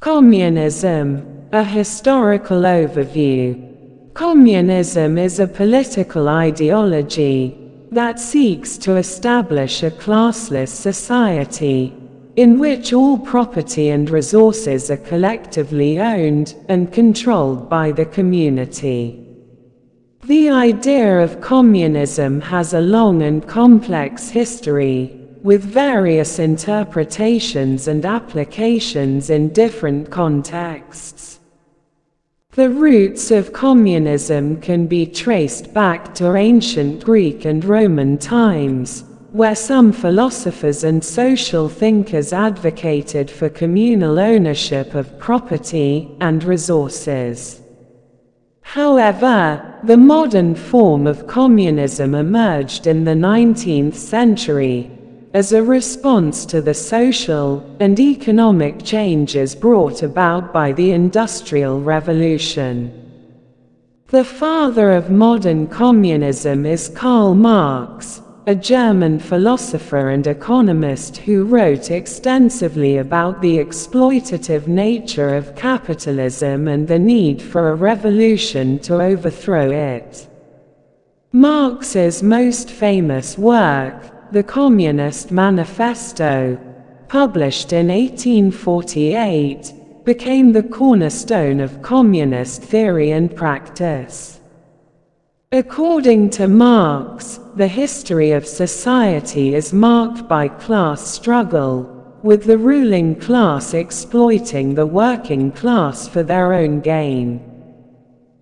Communism, a historical overview. Communism is a political ideology that seeks to establish a classless society in which all property and resources are collectively owned and controlled by the community. The idea of communism has a long and complex history, with various interpretations and applications in different contexts. The roots of communism can be traced back to ancient Greek and Roman times, where some philosophers and social thinkers advocated for communal ownership of property and resources. However, the modern form of communism emerged in the 19th century, as a response to the social and economic changes brought about by the Industrial Revolution. The father of modern communism is Karl Marx, a German philosopher and economist who wrote extensively about the exploitative nature of capitalism and the need for a revolution to overthrow it. Marx's most famous work, The Communist Manifesto, published in 1848, became the cornerstone of communist theory and practice. According to Marx, the history of society is marked by class struggle, with the ruling class exploiting the working class for their own gain.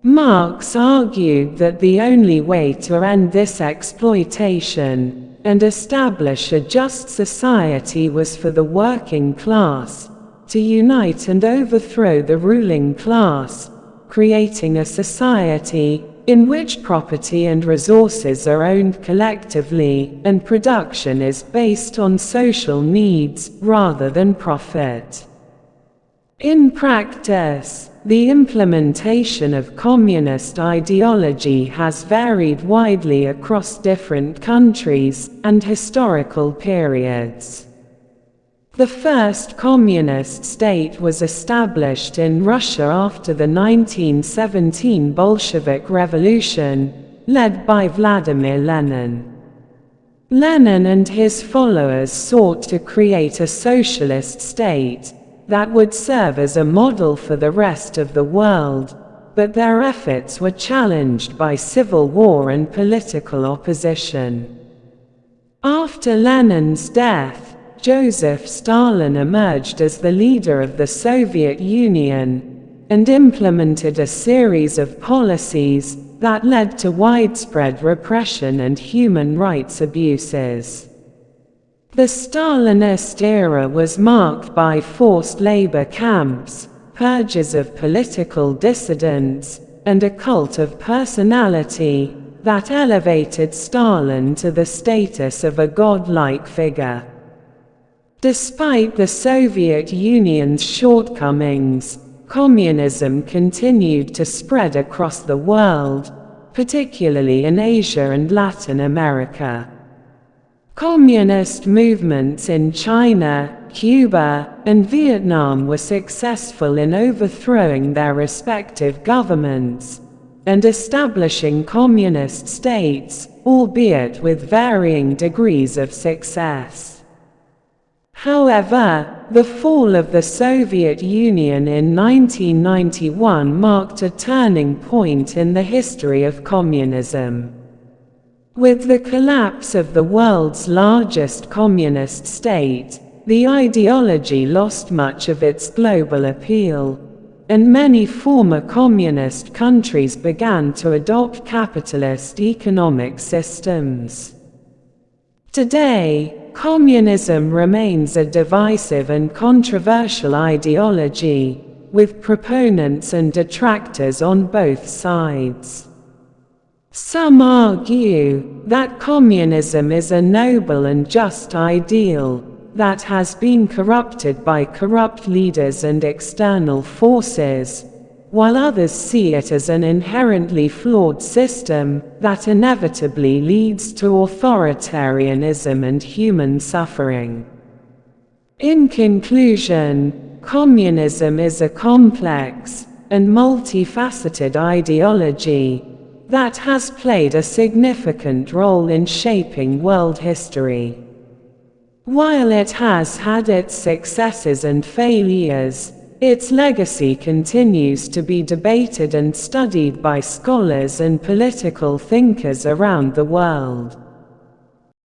Marx argued that the only way to end this exploitation and establish a just society was for the working class to unite and overthrow the ruling class, creating a society in which property and resources are owned collectively and production is based on social needs rather than profit. In practice, the implementation of communist ideology has varied widely across different countries and historical periods. The first communist state was established in Russia after the 1917 Bolshevik Revolution, led by Vladimir Lenin. Lenin and his followers sought to create a socialist state that would serve as a model for the rest of the world, but their efforts were challenged by civil war and political opposition. After Lenin's death, Joseph Stalin emerged as the leader of the Soviet Union and implemented a series of policies that led to widespread repression and human rights abuses. The Stalinist era was marked by forced labor camps, purges of political dissidents, and a cult of personality that elevated Stalin to the status of a godlike figure. Despite the Soviet Union's shortcomings, communism continued to spread across the world, particularly in Asia and Latin America. Communist movements in China, Cuba, and Vietnam were successful in overthrowing their respective governments and establishing communist states, albeit with varying degrees of success. However, the fall of the Soviet Union in 1991 marked a turning point in the history of communism. With the collapse of the world's largest communist state, the ideology lost much of its global appeal, and many former communist countries began to adopt capitalist economic systems. Today, communism remains a divisive and controversial ideology, with proponents and detractors on both sides. Some argue that communism is a noble and just ideal that has been corrupted by corrupt leaders and external forces, while others see it as an inherently flawed system that inevitably leads to authoritarianism and human suffering. In conclusion, communism is a complex and multifaceted ideology that has played a significant role in shaping world history. While it has had its successes and failures, its legacy continues to be debated and studied by scholars and political thinkers around the world.